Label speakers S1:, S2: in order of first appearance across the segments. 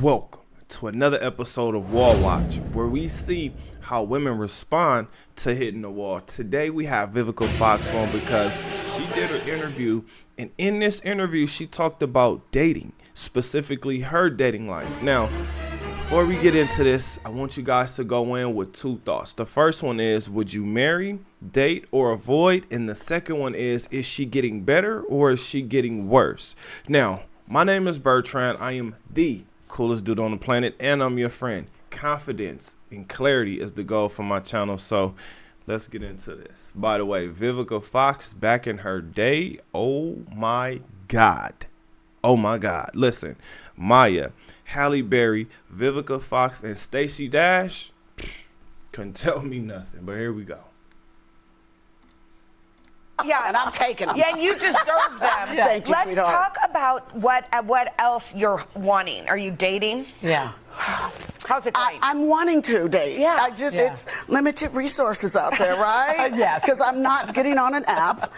S1: Welcome to another episode of Wall Watch, where we see how women respond to hitting the wall. Today we have Vivica Fox on because she did an interview, and in this interview she talked about dating, specifically her dating life. Now, before we get into this, I want you guys to go in with two thoughts. The first one is, would you marry, date, or avoid? And the second one is she getting better or is she getting worse? Now, my name is Bertrand. I am the coolest dude on the planet, and I'm your friend. Confidence and clarity is the goal for my channel, so let's get into this. By the way, Vivica Fox, back in her day, oh my God. Oh my God. Listen, Maya, Halle Berry, Vivica Fox, and Stacey Dash couldn't tell me nothing, but here we go.
S2: Yeah, and I'm taking them.
S3: Yeah, and you deserve them.
S2: Thank you,
S3: Let's
S2: sweetheart.
S3: talk about what else you're wanting. Are you dating?
S2: Yeah.
S3: How's it going?
S2: I'm wanting to date.
S3: Yeah.
S2: It's limited resources out there, right?
S4: Yes.
S2: Because I'm not getting on an app.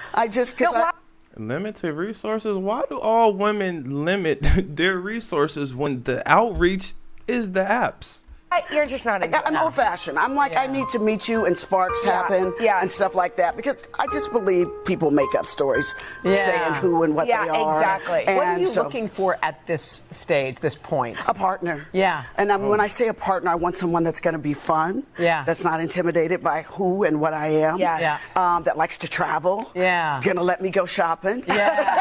S1: Limited resources? Why do all women limit their resources when the outreach is the apps?
S3: You're just not into
S2: I'm old fashioned. I'm like, I need to meet you and sparks happen and stuff like that, because I just believe people make up stories saying who and what they are.
S3: Exactly.
S2: And
S4: what are you looking for at this stage, this point?
S2: a partner.
S4: Yeah.
S2: And when I say a partner, I want someone that's going to be fun.
S4: Yeah.
S2: That's not intimidated by who and what I am.
S3: Yeah.
S2: That likes to travel.
S4: Yeah.
S2: Going to let me go shopping.
S4: Yeah.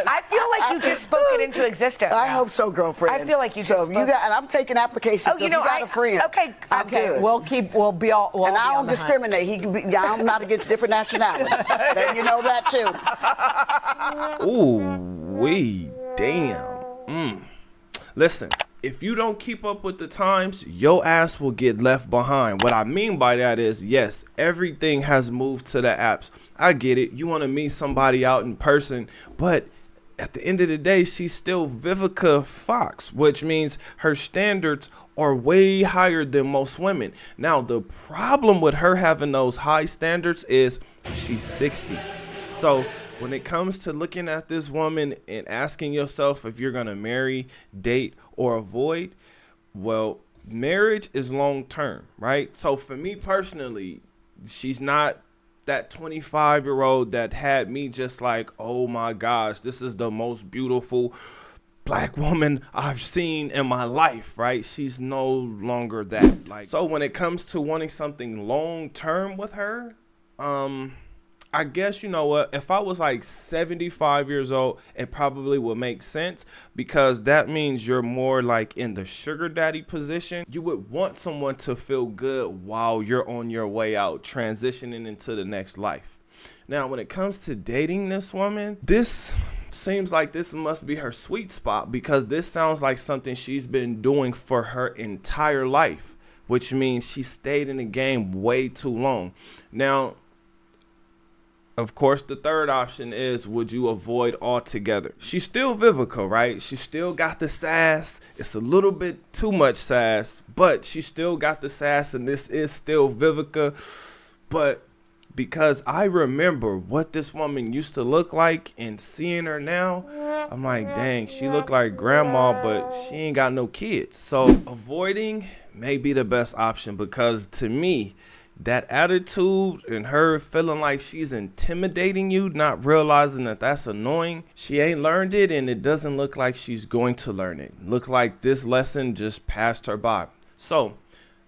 S3: I feel like you just spoke it into existence.
S2: I hope so, girlfriend.
S3: I feel like you
S2: so
S3: just
S2: you
S3: spoke-
S2: got, and I'm taking applications. So if you got a friend.
S3: Okay.
S2: I'm good.
S4: We'll be all.
S2: And I don't discriminate. He can be. I'm not against different nationalities. Then you know that too.
S1: Ooh, damn. Listen, if you don't keep up with the times, your ass will get left behind. What I mean by that is, yes, everything has moved to the apps. I get it. You want to meet somebody out in person, but at the end of the day, she's still Vivica Fox, which means her standards are way higher than most women. Now, the problem with her having those high standards is she's 60. So when it comes to looking at this woman and asking yourself if you're going to marry, date, or avoid, well, marriage is long term, right? So for me personally, she's not that 25-year-old that had me just like, oh my gosh, this is the most beautiful black woman I've seen in my life, right? She's no longer that. Like, so when it comes to wanting something long term with her, I guess, you know what, if I was like 75 years old, it probably would make sense, because that means you're more like in the sugar daddy position. You would want someone to feel good while you're on your way out, transitioning into the next life. Now, when it comes to dating this woman, this seems like this must be her sweet spot, because this sounds like something she's been doing for her entire life, which means she stayed in the game way too long. Now, of course, the third option is, would you avoid altogether? She's still Vivica, right? She still got the sass. It's a little bit too much sass, but she still got the sass, and this is still Vivica. But because I remember what this woman used to look like, and seeing her now, I'm like, dang, she look like grandma, but she ain't got no kids. So avoiding may be the best option, because to me, that attitude and her feeling like she's intimidating you, not realizing that that's annoying. She ain't learned it, and it doesn't look like she's going to learn it. Look like this lesson just passed her by. So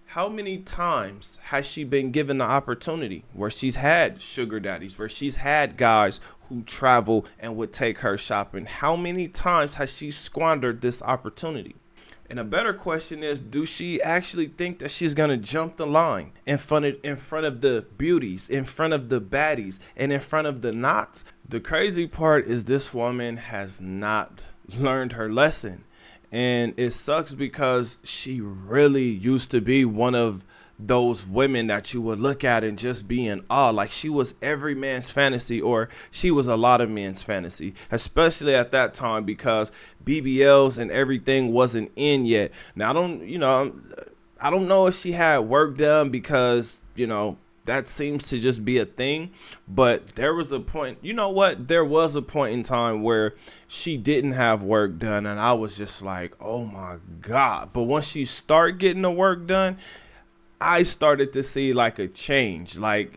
S1: how many times has she been given the opportunity where she's had sugar daddies, where she's had guys who travel and would take her shopping? How many times has she squandered this opportunity? And a better question is, do she actually think that she's going to jump the line in front of the beauties, in front of the baddies, and in front of the knots? The crazy part is this woman has not learned her lesson. And it sucks, because she really used to be one of those women that you would look at and just be in awe. Like, she was every man's fantasy, or she was a lot of men's fantasy, especially at that time, because BBLs and everything wasn't in yet. Now, I don't know if she had work done, because, you know, that seems to just be a thing. But there was a point, you know what? There was a point in time where she didn't have work done, and I was just like, oh my God. But once she started getting the work done, I started to see like a change. Like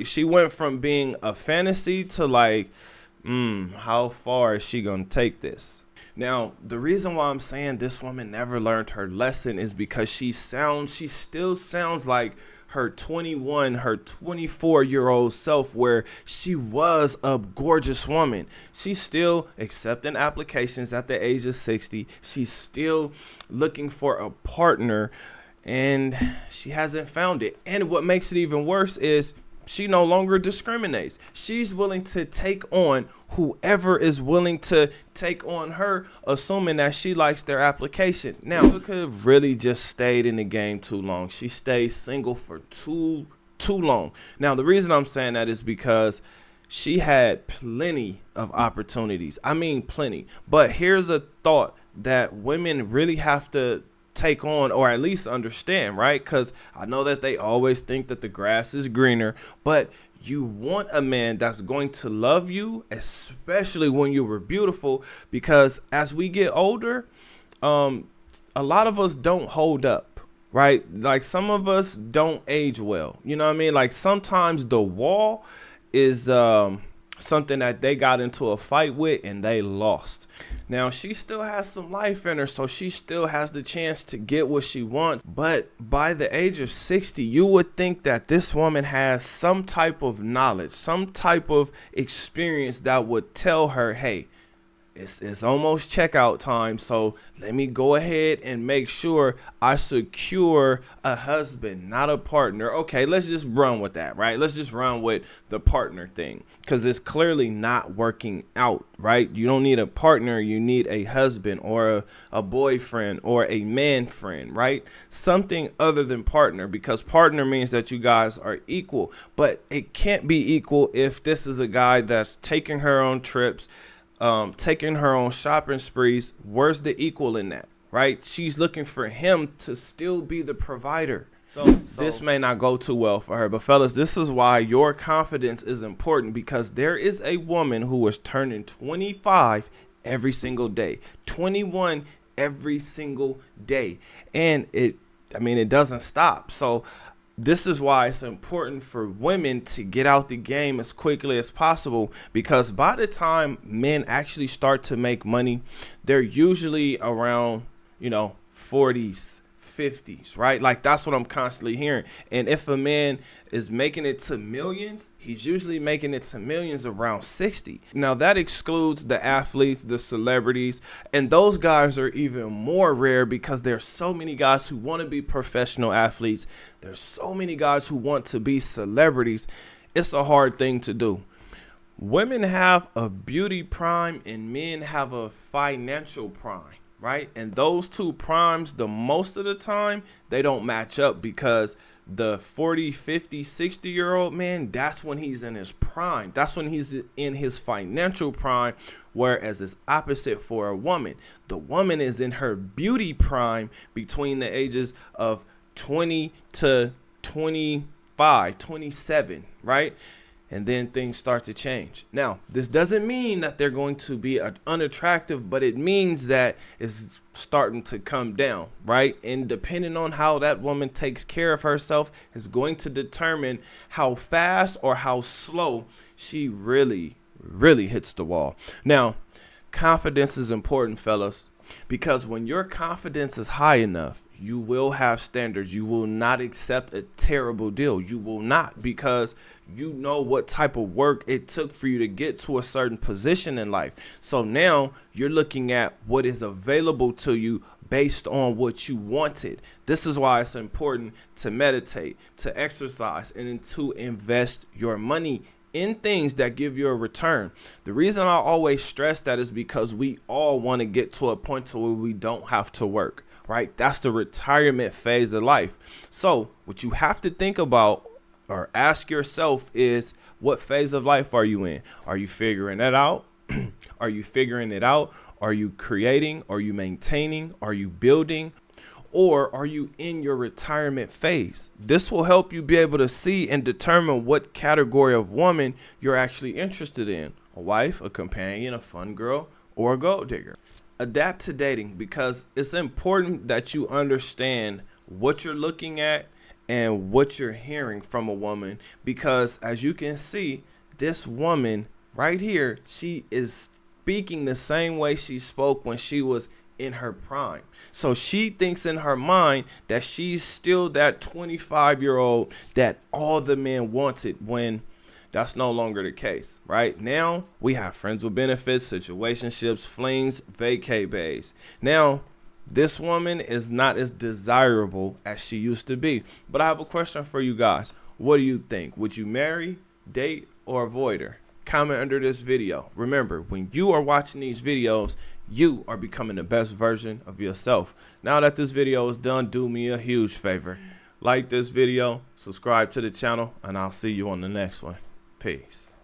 S1: she went from being a fantasy to like, how far is she gonna take this? Now, the reason why I'm saying this woman never learned her lesson is because she still sounds like her 21, her 24-year-old self, where she was a gorgeous woman. She's still accepting applications at the age of 60. She's still looking for a partner, and she hasn't found it. And what makes it even worse is she no longer discriminates. She's willing to take on whoever is willing to take on her, assuming that she likes their application. Now, Vivica have really just stayed in the game too long. She stayed single for too long. Now, the reason I'm saying that is because she had plenty of opportunities. I mean, plenty. But here's a thought that women really have to take on, or at least understand, right? Because I know that they always think that the grass is greener, but you want a man that's going to love you, especially when you were beautiful, because as we get older, a lot of us don't hold up, right? Like some of us don't age well. You know what I mean? Like sometimes the wall is something that they got into a fight with and they lost. Now, she still has some life in her, so she still has the chance to get what she wants. But by the age of 60, you would think that this woman has some type of knowledge, some type of experience that would tell her, hey, it's almost checkout time, so let me go ahead and make sure I secure a husband, not a partner. Okay, let's just run with that, right? Let's just run with the partner thing, because it's clearly not working out, right? You don't need a partner, you need a husband or a boyfriend or a man friend, right? Something other than partner, because partner means that you guys are equal, but it can't be equal if this is a guy that's taking her on trips, taking her on shopping sprees. Where's the equal in that, right? She's looking for him to still be the provider. So this may not go too well for her, but fellas, this is why your confidence is important, because there is a woman who is turning 25 every single day, 21 every single day, and it doesn't stop. So this is why it's important for women to get out the game as quickly as possible, because by the time men actually start to make money, they're usually around, 40s, 50s, right? Like that's what I'm constantly hearing. And if a man is making it to millions, he's usually making it to millions around 60. Now that excludes the athletes, the celebrities, and those guys are even more rare because there's so many guys who want to be professional athletes. There's so many guys who want to be celebrities. It's a hard thing to do. Women have a beauty prime and men have a financial prime, right? And those two primes, the most of the time, they don't match up, because the 40, 50, 60-year-old man, that's when he's in his prime. That's when he's in his financial prime, whereas it's opposite for a woman. The woman is in her beauty prime between the ages of 20 to 25, 27, right? And then things start to change. Now, this doesn't mean that they're going to be unattractive, but it means that it's starting to come down, right? And depending on how that woman takes care of herself is going to determine how fast or how slow she really hits the wall. Now, confidence is important, fellas, because when your confidence is high enough, you will have standards. You will not accept a terrible deal. You will not, because you know what type of work it took for you to get to a certain position in life. So now you're looking at what is available to you based on what you wanted. This is why it's important to meditate, to exercise, and to invest your money in things that give you a return. The reason I always stress that is because we all want to get to a point to where we don't have to work, right? That's the retirement phase of life. So what you have to think about or ask yourself is, what phase of life are you in? Are you figuring it out? Are you figuring it out? Are you creating? Are you maintaining? Are you building? Or are you in your retirement phase? This will help you be able to see and determine what category of woman you're actually interested in. A wife, a companion, a fun girl, or a gold digger. Adapt to dating, because it's important that you understand what you're looking at and what you're hearing from a woman, because as you can see, this woman right here, she is speaking the same way she spoke when she was in her prime. So she thinks in her mind that she's still that 25-year-old that all the men wanted, when that's no longer the case. Right now we have friends with benefits, situationships, flings, vacay bays. Now this woman is not as desirable as she used to be. But I have a question for you guys. What do you think? Would you marry, date, or avoid her? Comment under this video. Remember, when you are watching these videos, you are becoming the best version of yourself. Now that this video is done, do me a huge favor. Like this video, subscribe to the channel, and I'll see you on the next one. Peace.